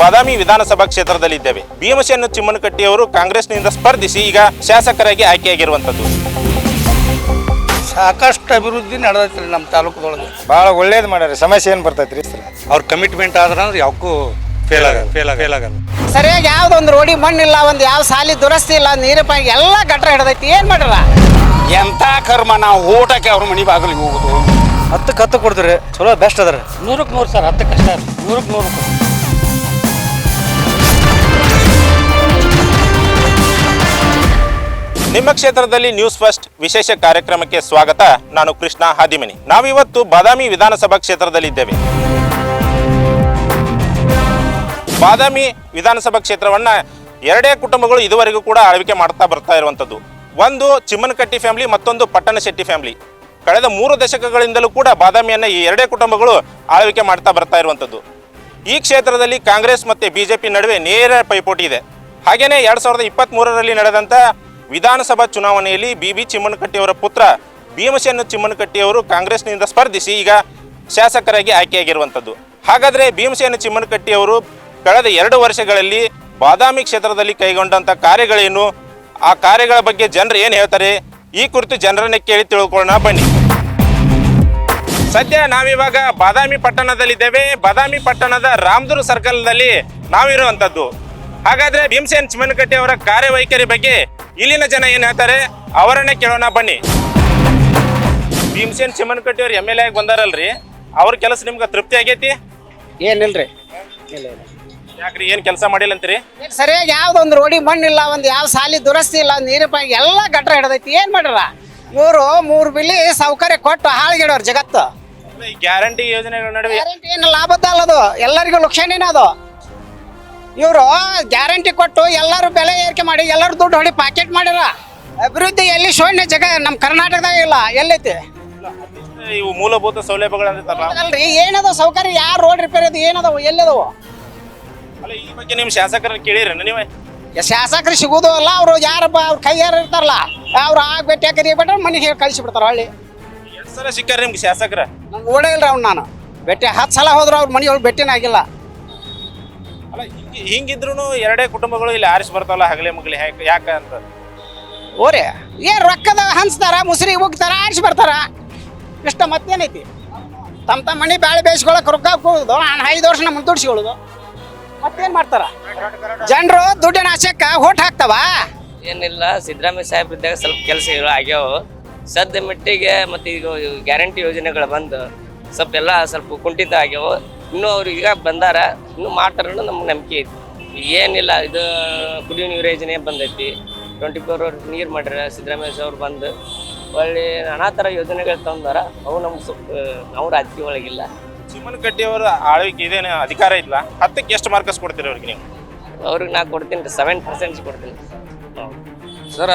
ಬಾದಾಮಿ ವಿಧಾನಸಭಾ ಕ್ಷೇತ್ರದಲ್ಲಿದ್ದೇವೆ. ಭೀಮಸೇನ ಚಿಮ್ಮನಕಟ್ಟಿ ಅವರು ಕಾಂಗ್ರೆಸ್ನಿಂದ ಸ್ಪರ್ಧಿಸಿ ಈಗ ಶಾಸಕರಾಗಿ ಆಯ್ಕೆಯಾಗಿರುವಂತದ್ದು. ಸಾಕಷ್ಟು ಅಭಿವೃದ್ಧಿ ನಡೆದೈತ್ರಿ ನಮ್ಮ ತಾಲೂಕದೊಳಗೆ. ಭಾಳ ಒಳ್ಳೇದು ಮಾಡ್ಯಾರ. ಸಮಸ್ಯೆ ಏನು ಬರ್ತೈತ್ರಿ? ಅವ್ರ ಕಮಿಟ್ಮೆಂಟ್ ಆದ್ರೆ ಯಾವಕ್ಕೂ ಫೇಲ್ ಆಗಲ್ಲ. ಸರಿಯಾಗಿ ಯಾವ್ದೊಂದು ರೋಡಿ ಮಣ್ಣಿಲ್ಲ, ಒಂದು ಯಾವ ಸಾಲಿ ದುರಸ್ತಿ ಇಲ್ಲ, ನೀರು ಪಾಯಿ ಎಲ್ಲ ಗಟ್ರ ಹಿಡ್ದೈತಿ. ಏನ್ ಮಾಡ್ರ ಎಂತ ಕರ್ಮ, ನಾವು ಊಟಕ್ಕೆ ಅವ್ರ ಮನೆ ಬಾಗಿಲಿಗೆ ಹೋಗುದು. 10 ಕೊಡ್ತೀರಿ, ಚಲೋ ಬೆಸ್ಟ್ ಅದ. 100ಕ್ಕೆ 100 ಸರ್, 10 ಕಷ್ಟ. 100ಕ್ಕೆ 100. ನಿಮ್ಮ ಕ್ಷೇತ್ರದಲ್ಲಿ ನ್ಯೂಸ್ ಫಸ್ಟ್ ವಿಶೇಷ ಕಾರ್ಯಕ್ರಮಕ್ಕೆ ಸ್ವಾಗತ. ನಾನು ಕೃಷ್ಣ ಹಾದಿಮನಿ. ನಾವಿವತ್ತು ಬಾದಾಮಿ ವಿಧಾನಸಭಾ ಕ್ಷೇತ್ರದಲ್ಲಿದ್ದೇವೆ. ಬಾದಾಮಿ ವಿಧಾನಸಭಾ ಕ್ಷೇತ್ರವನ್ನ ಎರಡೇ ಕುಟುಂಬಗಳು ಇದುವರೆಗೂ ಕೂಡ ಆಳ್ವಿಕೆ ಮಾಡ್ತಾ ಬರ್ತಾ ಇರುವಂಥದ್ದು. ಒಂದು ಚಿಮ್ಮನಕಟ್ಟಿ ಫ್ಯಾಮಿಲಿ, ಮತ್ತೊಂದು ಪಟ್ಟಣ ಶೆಟ್ಟಿ ಫ್ಯಾಮಿಲಿ. ಕಳೆದ 3 ದಶಕಗಳಿಂದಲೂ ಕೂಡ ಬಾದಾಮಿಯನ್ನು ಈ ಎರಡೇ ಕುಟುಂಬಗಳು ಆಳ್ವಿಕೆ ಮಾಡ್ತಾ ಬರ್ತಾ ಇರುವಂಥದ್ದು. ಈ ಕ್ಷೇತ್ರದಲ್ಲಿ ಕಾಂಗ್ರೆಸ್ ಮತ್ತು ಬಿಜೆಪಿ ನಡುವೆ ನೇರ ಪೈಪೋಟಿ ಇದೆ. ಹಾಗೆಯೇ 2023ರಲ್ಲಿ ನಡೆದಂಥ ವಿಧಾನಸಭಾ ಚುನಾವಣೆಯಲ್ಲಿ ಬಿ ಚಿಮ್ಮನಕಟ್ಟಿಯವರ ಪುತ್ರ ಭೀಮಸೇನ ಚಿಮ್ಮನಕಟ್ಟಿಯವರು ಕಾಂಗ್ರೆಸ್ನಿಂದ ಸ್ಪರ್ಧಿಸಿ ಈಗ ಶಾಸಕರಾಗಿ ಆಯ್ಕೆಯಾಗಿರುವಂಥದ್ದು. ಹಾಗಾದರೆ ಭೀಮಸೇನ ಚಿಮ್ಮನಕಟ್ಟಿಯವರು ಕಳೆದ 2 ವರ್ಷಗಳಲ್ಲಿ ಬಾದಾಮಿ ಕ್ಷೇತ್ರದಲ್ಲಿ ಕೈಗೊಂಡಂಥ ಕಾರ್ಯಗಳೇನು, ಆ ಕಾರ್ಯಗಳ ಬಗ್ಗೆ ಜನರು ಏನು ಹೇಳ್ತಾರೆ, ಈ ಕುರಿತು ಜನರನ್ನೇ ಕೇಳಿ ತಿಳ್ಕೊಳ್ಳೋಣ ಬನ್ನಿ. ಸದ್ಯ ನಾವಿವಾಗ ಬಾದಾಮಿ ಪಟ್ಟಣದಲ್ಲಿದ್ದೇವೆ. ಬಾದಾಮಿ ಪಟ್ಟಣದ ರಾಮದುರ್ಗ ಸರ್ಕಲ್ನಲ್ಲಿ ನಾವಿರುವಂಥದ್ದು. ಹಾಗಾದ್ರೆ ಭೀಮಸೇನ ಚಿಮ್ಮನಕಟ್ಟಿ ಅವರ ಕಾರ್ಯವೈಖರಿ ಬಗ್ಗೆ ಇಲ್ಲಿನ ಜನ ಏನು ಹೇಳ್ತಾರೆ ಅವರನ್ನೇ ಕೇಳೋಣ ಬನ್ನಿ. ಭೀಮಸೇನ ಚಿಮ್ಮನಕಟ್ಟಿ ಅವ್ರು MLA ಆಗಿ ಬಂದಾರಲ್ರಿ, ಅವ್ರ ಕೆಲಸ ನಿಮ್ಗೆ ತೃಪ್ತಿ ಆಗೈತಿ? ಏನಿಲ್ರಿ. ಯಾಕ್ರಿ, ಏನ್ ಕೆಲಸ ಮಾಡಿಲ್ಲ ಅಂತೀರಿ? ಸರಿಯಾಗಿ ಯಾವ್ದೊಂದು ರೋಡಿ ಮಣ್ಣಿಲ್ಲ, ಒಂದು ಯಾವ ಸಾಲಿ ದುರಸ್ತಿ ಇಲ್ಲ, ನೀರು ಪಾಯಿ ಎಲ್ಲ ಗಟ್ರ ಹಿಡ್ದೈತಿ. ಏನ್ ಮಾಡ್ರ ಇವರು 3 ಬಿಲಿ ಸೌಕರ್ಯ ಕೊಟ್ಟು ಹಾಳ್ಗಿಡೋರು ಜಗತ್ತು. ಗ್ಯಾರಂಟಿ ಯೋಜನೆಗಳ ನಡುವೆ ಏನು ಲಾಭದ ಅಲ್ಲದು, ಎಲ್ಲರಿಗೂ ಲಕ್ಷಣೇನ ಅದು. ಇವರು ಗ್ಯಾರಂಟಿ ಕೊಟ್ಟು ಎಲ್ಲರೂ ಬೆಲೆ ಏರಿಕೆ ಮಾಡಿ ಎಲ್ಲರೂ ದುಡ್ಡು ಹೊಡಿ ಪಾಕೆಟ್ ಮಾಡ್ಯಾರ. ಅಭಿವೃದ್ಧಿ ಎಲ್ಲಿ ಶೂನ್ಯ ಜಾಗ ನಮ್ಮ ಕರ್ನಾಟಕದಾಗ ಇಲ್ಲ. ಎಲ್ಲೈತಿ ಇವು ಮೂಲಭೂತ ಸೌಲಭ್ಯಗಳಂತಾರಲ್ಲ, ಅಲ್ರಿ ಏನದ ಸೌಕರ್ಯ, ಯಾರು ರೋಡ್ ರಿಪೇರಿ ಅದು ಏನದವು ಎಲ್ಲದವು? ಅಲ್ಲ, ಈ ಬಗ್ಗೆ ನಿಮ್ ಶಾಸಕರನ್ನ ಕೇಳಿರ ನೀವೇ? ಶಾಸಕರು ಸಿಗುದು ಅಲ್ಲ, ಅವ್ರು ಯಾರಪ್ಪ ಅವ್ರ ಕೈ ಯಾರು ಇರ್ತಾರಲ್ಲ ಅವ್ರು ಭೇಟಿ ಕರಿಬಿಟ್ರೆ ಮನೆಗೆ ಕಳಿಸಿ ಬಿಡ್ತಾರ. ಹಳ್ಳಿ ಎಷ್ಟು ಸಲ ಸಿಕ್ಕಾರ ನಿಮ್ಗೆ ಶಾಸಕರ? ನಂಗೆ ಓಡೇ ಇಲ್ರಿ ಅವ್ನು. ನಾನು ಭೇಟಿ 10 ಸಲ ಹೋದ್ರು ಅವ್ರ ಮನೆ ಒಳಗೆ ಭೇಟಿನ ಆಗಿಲ್ಲ. ಅಲ್ಲ, ಹಿಂಗಿದ್ರು ಎರಡೇ ಕುಟುಂಬಗಳು ಇಲ್ಲಿ ಆರಿಸಿ ಬರ್ತಾವಲ್ಲ ಹಗಲೆ ಮಗಲಿ, ಯಾಕ ಅಂತ? ಓರೇ ಏನ್ ರೊಕ್ಕದ ಹಂಚ್ತಾರ, ಮುಸ್ರಿ ಹೋಗ್ತಾರ, ಆರಿಸಿ ಬರ್ತಾರ. ಇಷ್ಟ ಮತ್ತೇನೈತಿ? ತಮ್ಮ ಮನೆ ಬ್ಯಾಳೆ ಬೇಯಿಸ್ಕೊಳಕ್ ರೊಕ್ಕ ಹೋಗುದು, 5 ವರ್ಷ ನಮ್ಮ ದುಡ್ಸಿಕೊಳ್ಳೋದು. ಮತ್ತೇನ್ ಮಾಡ್ತಾರ ಜನರು? ದುಡ್ಡಿನ ಆಶಕ್ಕ ಹೋಟ್ ಹಾಕ್ತಾವ. ಏನಿಲ್ಲ, ಸಿದ್ದರಾಮಯ್ಯ ಸಾಹೇಬ್ರಿದ್ದಾಗ ಸ್ವಲ್ಪ ಕೆಲಸಗಳು ಆಗ್ಯಾವ. ಸದ್ಯ ಮಟ್ಟಿಗೆ ಮತ್ತು ಈಗ ಗ್ಯಾರಂಟಿ ಯೋಜನೆಗಳು ಬಂದು ಸ್ವಲ್ಪ ಕುಂಠಿತ ಆಗ್ಯಾವ. ಇನ್ನೂ ಅವ್ರು ಈಗ ಬಂದಾರ, ಇನ್ನೂ ಮಾಡ್ತಾರ ಅನ್ನೋ ನಮ್ಗೆ ನಂಬಿಕೆ ಐತಿ. ಏನಿಲ್ಲ, ಇದು ಕುಡಿಯೋ ನೀರು ಯೋಜನೆ ಬಂದೈತಿ, 24 hours ನೀರು ಮಾಡ್ಯಾರ ಸಿದ್ದರಾಮಯ್ಯ ಅವ್ರು ಬಂದು. ಒಳ್ಳೆ ನಾನಾ ಥರ ಯೋಜನೆಗಳು ತಂದಾರ. ಅವು ನಮ್ಗೆ ಸ್ವಲ್ಪ ನಾವು ರಾಜಕೀಯ ಒಳಗಿಲ್ಲ. ಚಿಮ್ಮನಕಟ್ಟಿ ಅವರ ಆಳ್ವಿಕೆ ಇದೇನು ಅಧಿಕಾರ ಇಲ್ಲ, 10ಕ್ಕೆ ಎಷ್ಟು ಮಾರ್ಕಸ್ ಕೊಡ್ತೀರಿ ಅವ್ರಿಗೆ ನೀವು? ಅವ್ರಿಗೆ ನಾ ಕೊಡ್ತೀನಿ 7% ಕೊಡ್ತೀನಿ ಸರ.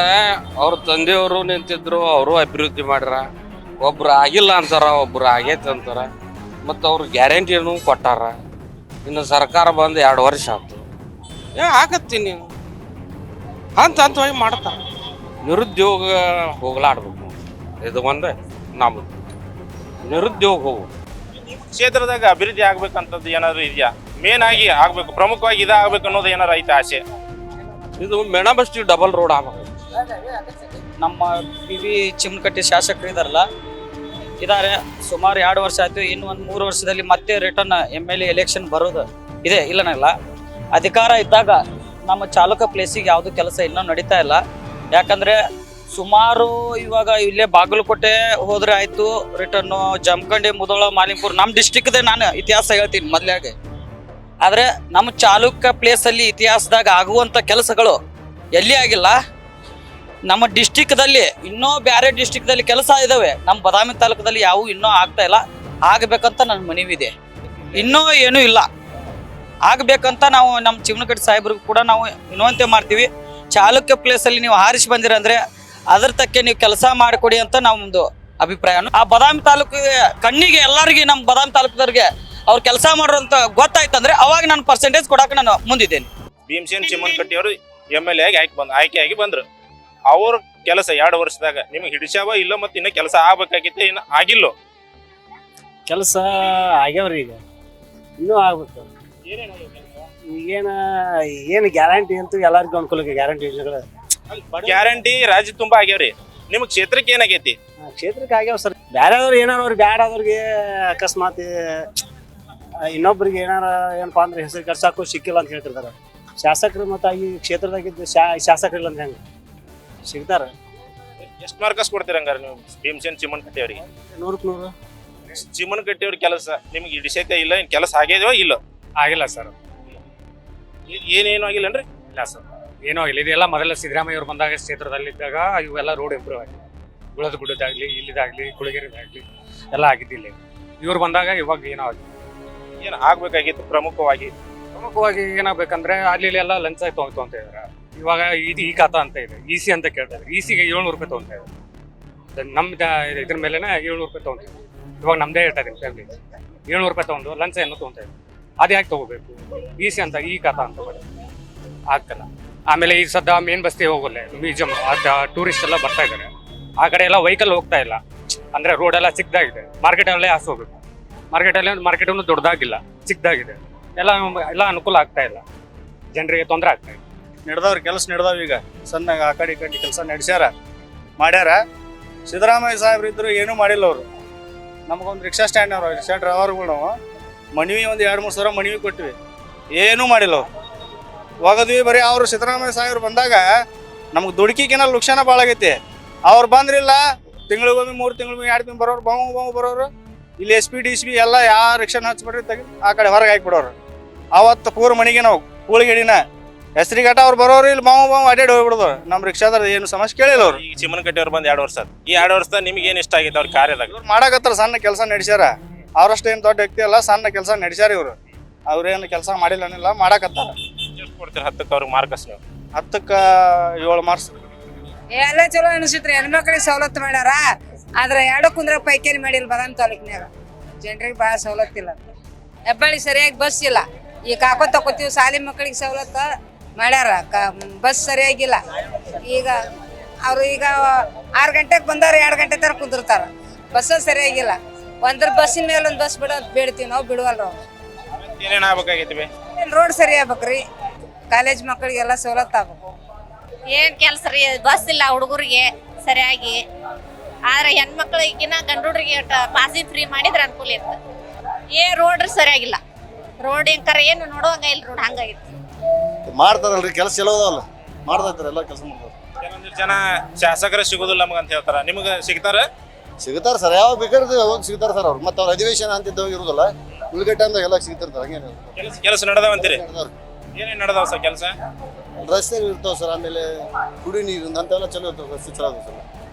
ಅವ್ರ ತಂದೆಯವರು ನಿಂತಿದ್ರು, ಅವರು ಅಭಿವೃದ್ಧಿ ಮಾಡ್ಯಾರ. ಒಬ್ರು ಆಗಿಲ್ಲ ಅಂತಾರ, ಒಬ್ರು ಆಗೈತೆ ಅಂತಾರ. ಮತ್ತು ಅವ್ರು ಗ್ಯಾರಂಟಿನೂ ಕೊಟ್ಟಾರ. ಇನ್ನು ಸರ್ಕಾರ ಬಂದು 2 ವರ್ಷ ಆಯ್ತು. ಆಗತ್ತೀನಿ ಹಂತವಾಗಿ ಮಾಡ್ತಾರ. ನಿರುದ್ಯೋಗ ಹೋಗ್ಲಾಡ್ಬೇಕು, ಇದು ಒಂದೇ ನಮ್ಮದು ನಿರುದ್ಯೋಗ ಹೋಗು. ಕ್ಷೇತ್ರದಾಗ ಅಭಿವೃದ್ಧಿ ಆಗ್ಬೇಕಂತದ್ದು ಏನಾದ್ರು ಇದೆಯಾ? ಮೇನ್ ಆಗಿ ಆಗ್ಬೇಕು, ಪ್ರಮುಖವಾಗಿ ಇದಾಗಬೇಕು ಅನ್ನೋದು ಏನಾರು ಐತೆ ಆಸೆ? ಇದು ಮೆಣಬಸ್ಟಿ ಡಬಲ್ ರೋಡ್ ಆಗ್ಬೇಕು. ನಮ್ಮ ಬಿ ಚಿಮ್ಮನಕಟ್ಟಿ ಶಾಸಕರು ಇದಾರಲ್ಲ, ಇದಾರೆ. ಸುಮಾರು 2 ವರ್ಷ ಆಯ್ತು. ಇನ್ನು ಒಂದು 3 ವರ್ಷದಲ್ಲಿ ಮತ್ತೆ ರಿಟರ್ನ್ MLA ಎಲೆಕ್ಷನ್ ಬರೋದು ಇದೆ. ಇಲ್ಲನಲ್ಲ, ಅಧಿಕಾರ ಇದ್ದಾಗ ನಮ್ಮ ಚಾಲಕ ಪ್ಲೇಸಿಗೆ ಯಾವುದು ಕೆಲಸ ಇನ್ನೂ ನಡೀತಾ ಇಲ್ಲ. ಯಾಕಂದ್ರೆ ಸುಮಾರು ಇವಾಗ ಇಲ್ಲೇ ಬಾಗಲಕೋಟೆ ಹೋದ್ರೆ ಆಯ್ತು, ರಿಟರ್ನು ಜಮಖಂಡಿ, ಮುಧೋಳ, ಮಾಲಿಂಪುರ ನಮ್ಮ ಡಿಸ್ಟಿಕ್ದೇ ನಾನು ಇತಿಹಾಸ ಹೇಳ್ತೀನಿ ಮೊದಲಾಗೆ. ಆದರೆ ನಮ್ಮ ಚಾಲುಕ್ಯ ಪ್ಲೇಸಲ್ಲಿ ಇತಿಹಾಸದಾಗ ಆಗುವಂಥ ಕೆಲಸಗಳು ಎಲ್ಲಿ ಆಗಿಲ್ಲ. ನಮ್ಮ ಡಿಸ್ಟಿಕ್ದಲ್ಲಿ ಇನ್ನೂ ಬೇರೆ ಡಿಸ್ಟಿಕ್ದಲ್ಲಿ ಕೆಲಸ ಇದ್ದಾವೆ, ನಮ್ಮ ಬಾದಾಮಿ ತಾಲೂಕದಲ್ಲಿ ಯಾವೂ ಇನ್ನೂ ಆಗ್ತಾ ಇಲ್ಲ. ಆಗಬೇಕಂತ ನನ್ನ ಮನವಿದೆ. ಇನ್ನೂ ಏನೂ ಇಲ್ಲ, ಆಗಬೇಕಂತ ನಾವು ನಮ್ಮ ಚಿಮ್ಮನಕಟ್ಟಿ ಸಾಹೇಬ್ರಿಗೂ ಕೂಡ ನಾವು ವಿನಂತಿ ಮಾಡ್ತೀವಿ. ಚಾಲುಕ್ಯ ಪ್ಲೇಸಲ್ಲಿ ನೀವು ಹಾರಿಸಿ ಬಂದಿರಂದ್ರೆ ಅದ್ರ ತಕ್ಕೆ ನೀವು ಕೆಲಸ ಮಾಡಿಕೊಡಿ ಅಂತ ನಮ್ಮದು ಅಭಿಪ್ರಾಯ. ಆ ಬಾದಾಮಿ ತಾಲೂಕಿಗೆ ಕಣ್ಣಿಗೆ ಎಲ್ಲರಿಗೆ, ನಮ್ಮ ಬಾದಾಮಿ ತಾಲೂಕದವ್ರಿಗೆ ಅವ್ರು ಕೆಲಸ ಮಾಡೋರಂತ ಗೊತ್ತಾಯ್ತಂದ್ರೆ ಅವಾಗ ನಾನು ಪರ್ಸೆಂಟೇಜ್ ಕೊಡಕ್ಕೆ ನಾನು ಮುಂದಿದ್ದೇನೆ. ಭೀಮಸೇನ ಚಿಮ್ಮನಕಟ್ಟಿ ಅವರು MLA ಆಗಿ ಆಯ್ಕೆಯಾಗಿ ಬಂದ್ರು. ಅವ್ರ ಕೆಲಸ 2 ವರ್ಷದಾಗ ನಿಮಗೆ ಹಿಡಿಸಾವ ಇಲ್ಲ, ಮತ್ತೆ ಇನ್ನ ಕೆಲಸ ಆಗ್ಬೇಕಾಗಿತ್ತು, ಇನ್ನು ಆಗಿಲ್ಲೋ? ಕೆಲಸ ಆಗ್ಯಾವ್ರಿ, ಈಗ ಇನ್ನೂ ಆಗ್ಬೇಕು. ಏನು ಗ್ಯಾರಂಟಿ ಅಂತೂ ಎಲ್ಲರಿಗೂ ಅನುಕೂಲಕ್ಕೆ ಗ್ಯಾರಂಟಿ ಯೋಜನೆಗಳು ಗ್ಯಾರಂಟಿ ರಾಜ್ಯ ತುಂಬಾ ಆಗ್ಯಾವ್ರಿ ನಿಮ್ ಕ್ಷೇತ್ರಕ್ಕೆ ಏನಾಗೈತಿ? ಕ್ಷೇತ್ರಕ್ಕೆ ಆಗ್ಯಾವ ಸರ್. ಬೇರೆದವ್ರು ಏನಾರ ಅವ್ರಿಗೆ ಬ್ಯಾಡಾದವ್ರಿಗೆ ಅಕಸ್ಮಾತ್ ಇನ್ನೊಬ್ರಿಗೆ ಏನಾರ ಏನಪ್ಪಾ ಅಂದ್ರೆ ಹೆಸರು ಕರ್ಸಾಕು ಸಿಕ್ಕಿಲ್ಲ ಅಂತ ಹೇಳ್ತಿರ್ತಾರೆ. ಶಾಸಕರು ಮತ್ತು ಈ ಕ್ಷೇತ್ರದಾಗಿದ್ದು ಶಾಸಕರಿಲ್ಲ ಅಂದ್ರೆ ಹೆಂಗೆ ಸಿಗ್ತಾರ? ಎಷ್ಟು ಮಾರ್ಕಸ್ ಕೊಡ್ತೀರ ಹಂಗಾರೆ ನೀವು ಭೀಮಸೇನ್ ಚಿಮ್ಮನಕಟ್ಟಿ ಅವರಿಗೆ? 100ಕ್ಕೆ 100. ಚಿಮ್ಮನಕಟ್ಟಿ ಅವ್ರ ಕೆಲಸ ನಿಮ್ಗೆ ಹಿಡಿಸೈತೆ ಇಲ್ಲ, ಏನ್ ಕೆಲಸ ಆಗ್ಯದೋ ಇಲ್ಲ? ಆಗಿಲ್ಲ ಸರ್, ಏನೇನು ಆಗಿಲ್ಲನ್ರಿ? ಇಲ್ಲ ಸರ್, ಏನೂ ಆಗಿಲ್ಲ. ಇದೆಲ್ಲ ಮೊದಲ ಸಿದ್ದರಾಮಯ್ಯ ಅವ್ರು ಬಂದಾಗ ಕ್ಷೇತ್ರದಲ್ಲಿದ್ದಾಗ ಇವೆಲ್ಲ ರೋಡ್ ಇಂಪ್ರೂವ್ ಆಗಿದೆ. ಗುಳದ ಗುಡ್ಡದಾಗ್ಲಿ, ಇಲ್ಲಿದಾಗ್ಲಿ, ಕುಳಗೇರಿದಾಗ್ಲಿ ಎಲ್ಲ ಆಗಿದ್ದಿಲ್ಲ. ಇವ್ರು ಬಂದಾಗ ಇವಾಗ ಏನೋ ಆಗಿದೆ. ಏನ್ ಆಗ್ಬೇಕಾಗಿತ್ತು ಪ್ರಮುಖವಾಗಿ ಏನಾಗಬೇಕಂದ್ರೆ ಅಲ್ಲಿ ಎಲ್ಲ ಲಂಚ ತೊಗೊಂತ ಇದಾರೆ. ಇವಾಗ ಇದು ಈ ಖಾತಾ ಅಂತ ಇದೆ, ಇ ಸಿ ಅಂತ ಕೇಳ್ತಾ ಇದ್ದಾರೆ. ಇ ಸಿಗೆ 700 ರೂಪಾಯಿ ತೊಗೊಂತ ಇದ್ದಾರೆ. ನಮ್ದು ಇದ್ರ ಮೇಲೆನೆ 700 ರೂಪಾಯಿ ತೊಗೊಂತೀವಿ. ಇವಾಗ ನಮ್ದೇ ಹೇಳ್ತಾ ಇದೀನಿ ಫ್ಯಾಮಿಲಿ 700 ರೂಪಾಯಿ ತೊಗೊಂಡು ಲಂಚ ಏನು ತೊಗೊಂತ ಇದ್ದಾರೆ. ಅದು ಯಾಕೆ ತಗೋಬೇಕು? ಇ ಸಿ ಅಂತ ಈ ಖಾತಾ ಅಂತ ಆಗ್ತಲ್ಲ. ಆಮೇಲೆ ಈ ಸದ್ದ ಮೇನ್ ಬಸ್ತಿ ಹೋಗಲ್ಲ, ಮ್ಯೂಸಿಯಂ ಟೂರಿಸ್ಟ್ ಎಲ್ಲ ಬರ್ತಾ ಇದ್ದಾರೆ. ಆ ಕಡೆ ಎಲ್ಲ ವೆಹಿಕಲ್ ಹೋಗ್ತಾ ಇಲ್ಲ, ಅಂದ್ರೆ ರೋಡ್ ಎಲ್ಲ ಚಿಕ್ಕದಾಗಿದೆ. ಮಾರ್ಕೆಟಲ್ಲೇ ಹಾಸಿ ಹೋಗ್ಬೇಕು. ಮಾರ್ಕೆಟನ್ನು ದೊಡ್ಡದಾಗಿಲ್ಲ, ಚಿಕ್ಕದಾಗಿದೆ. ಎಲ್ಲ ಅನುಕೂಲ ಆಗ್ತಾ ಇಲ್ಲ, ಜನರಿಗೆ ತೊಂದರೆ ಆಗ್ತಾ ಇದೆ. ನಡೆದವ್ರು ಕೆಲಸ ನಡೆದವ್. ಈಗ ಸಣ್ಣ ಆ ಕಡೆ ಈ ಕಡೆ ಕೆಲಸ ನಡೆಸ್ಯಾರ, ಮಾಡ್ಯಾರ. ಸಿದ್ದರಾಮಯ್ಯ ಸಾಹೇಬ್ರು ಇದ್ರು ಏನೂ ಮಾಡಿಲ್ಲ ಅವರು. ನಮಗೊಂದು ರಿಕ್ಷಾ ಸ್ಟ್ಯಾಂಡ್ ಅವ್ರು, ರಿಕ್ಷಾ ಡ್ರೈವರ್ಗಳು ನಾವು ಮನವಿ ಒಂದು 2-3 ಸಾವಿರ ಮನವಿ ಕೊಟ್ಟಿವಿ, ಏನೂ ಮಾಡಿಲ್ಲ ಅವ್ರು. ಹೋಗದ್ವಿ ಬರೀ ಅವರು ಸಿದ್ದರಾಮಯ್ಯ ಸಾಹೇಬ್ರು ಬಂದಾಗ ನಮ್ಗೆ ದುಡುಕಿಗಿನ ಲುಕ್ಷಾನ ಭಾಳ ಆಗೈತಿ. ಅವ್ರು ಬಂದ್ರಿಲ್ಲ, ತಿಂಗಳಿಗೊಮ್ಮೆ 3 ತಿಂಗಳಿಗೊಮ್ಮೆ 2 ತಿಂಗಳು ಬರೋರು, ಬಾವು ಬರೋರು. ಇಲ್ಲಿ SP DC ಎಲ್ಲ ಯಾವ ರಿಕ್ಷಾನ ಹಚ್ಬಿಟ್ರಿ ತೆಗಿ ಆ ಕಡೆ ಹೊರಗೆ ಹಾಕಿಬಿಡೋರು. ಅವತ್ತು ಪೂರ ಮನೆಗೆ ನಾವು ಕೂಳಿಗೆಡಿನ ಹೆಸರಿಗಟ್ಟ ಅವ್ರು ಬರೋರು, ಇಲ್ಲಿ ಬಾವು ಅಡ್ಡಾಡಿ ಹೋಗ್ಬಿಡೋದು. ನಮ್ಮ ರಿಕ್ಷಾದಾರ ಏನು ಸಮಸ್ಯೆ ಕೇಳಿಲ್ಲ ಅವ್ರು. ಈಗ ಚಿಮ್ಮನಕಟ್ಟಿ ಅವ್ರು ಬಂದ್ 2 ವರ್ಷ ಆಯ್ತು. ಈ 2 ವರ್ಷದ ನಿಮ್ಗೆ ಏನ್ ಇಷ್ಟ ಆಗೈತೆ ಅವ್ರ ಕಾರ್ಯದಾಗ? ಇವ್ರು ಮಾಡಾಕತ್ತಾರ, ಸಣ್ಣ ಕೆಲಸ ನಡೆಸ್ಯಾರ. ಅವ್ರಷ್ಟೇನು ದೊಡ್ಡ ವ್ಯಕ್ತಿ ಅಲ್ಲ, ಸಣ್ಣ ಕೆಲಸ ನಡೆಸ್ಯಾರ ಇವರು. ಅವ್ರೇನು ಕೆಲಸ ಮಾಡಿಲ್ಲ ಅನ್ನಿಲ್ಲ, ಮಾಡಾಕತ್ತಾರ. ಎಷ್ಟು ಕೊಡ್ತೀರ 10ಕ್ಕೆ ಅವ್ರಿಗೆ ಮಾರ್ಕಸ್ ನೀವು? 10ಕ್ಕೆ 7 ಮಾರ್ಕ್ಸ್. ಎಲ್ಲ ಚಲೋ ಅನಿಸಿತ್ರಿ. ಹೆಣ್ಮಕ್ಳಿಗೆ ಸವಲತ್ತು ಮಾಡ್ಯಾರ, ಆದ್ರೆ 2 ಕುಂದ್ರ ಪೈಕೇರಿ ಮಾಡಿಲ್ಲ ಬದಾಮಿ ತಾಲೂಕಿನಾಗ. ಜನರಿಗೆ ಭಾಳ ಸವಲತ್ತಿಲ್ಲ. ಹೆಬ್ಬಳ್ಳಿ ಸರಿಯಾಗಿ ಬಸ್ ಇಲ್ಲ. ಈಗ ಕಾಕೋ ತಕೋತೀವಿ, ಶಾಲೆ ಮಕ್ಕಳಿಗೆ ಸವಲತ್ತು ಮಾಡ್ಯಾರ, ಬಸ್ ಸರಿಯಾಗಿಲ್ಲ. ಈಗ ಅವರು ಈಗ 6 ಗಂಟೆಗೆ ಬಂದಾರ, 2 ಗಂಟೆ ತರ ಕುಂದಿರ್ತಾರ. ಬಸ್ ಸರಿಯಾಗಿಲ್ಲ. ಬಸ್ಸಿನ ಮೇಲೆ ಒಂದು ಬಸ್ ಬೇಡ್ತೀವಿ ನಾವು, ಬಿಡುವಲ್ರ ಅವ್ರು. ಏನೇನು ಆಗ್ಬೇಕಾಗೈತಿ ಬೇ? ರೋಡ್ ಸರಿ ಆಗ್ಬೇಕ್ರಿ, ಕಾಲೇಜ್ ಮಕ್ಕಳಿಗೆಲ್ಲ ಸವಲತ್ತು ಆಗ್ಬೇಕು. ಏನ್ ಕೆಲ್ಸ ರೀ? ಬಸ್ ಇಲ್ಲ ಹುಡುಗರಿಗೆ ಸರಿಯಾಗಿ. ಆದ್ರೆ ಹೆಣ್ಮಕ್ಳಿಗಿನ ಗಂಡುಡ್ರಿಗೆ ಪಾಸಿಂಗ್ ಫ್ರೀ ಮಾಡಿದ್ರೆ ಅನುಕೂಲ ಇತ್ತು. ರೋಡ್ ಸರಿಯಾಗಿಲ್ಲ. ರೋಡ್ ಹೆಂಗಾರ ಏನು ನೋಡುವಂಗ ಇಲ್ಲ, ರೋಡ್ ಹಂಗಾಗಿತ್ತು. ಮಾಡ್ತಾರಲ್ರಿ ಕೆಲಸ ಚಲೋ ಅದಾವಲ್ಲ, ಮಾಡ್ತಾ ಇರ್ತಾರೆ ಎಲ್ಲ ಕೆಲಸ ಮಾಡ್ತಾರೆ. ಕೆಲವೊಂದಿಷ್ಟು ಜನ ಶಾಸಕರ ಸಿಗೋದಿಲ್ಲ ನಮಗ ಅಂತ ಹೇಳ್ತಾರ, ನಿಮ್ಗೆ ಸಿಗ್ತಾರ? ಸಿಗ್ತಾರೆ ಸರ್, ಯಾವಾಗ ಬೇಕಾದ್ರೆ ಅವಾಗ ಸಿಗ್ತಾರೆ ಸರ್ ಅವ್ರು. ಮತ್ತೆ ಅವ್ರ ಅಧಿವೇಶನ ಅಂತಿದ್ದವಾಗ ಇರುದಲ್ಲ, ಉಳಿದ ಟೈಮ್ದಾಗ ಎಲ್ಲ ಸಿಗ್ತಿರ್ತಾರೆ. ಹಂಗೇನು ಕೆಲಸ ನಡೆದವಂತೀರಿ? ಏನೇನು ನಡೆದವ ಸರ್ ಕೆಲಸ? ರಸ್ತೆಗಳು ಇರ್ತಾವ ಸರ್, ಆಮೇಲೆ ಕುಡಿ ನೀರು ಅಂತೆಲ್ಲ ಚಲೋ ಇರ್ತಾವ, ರಸ್ತೆ ಚಲೋ ಅದ ಸರ್.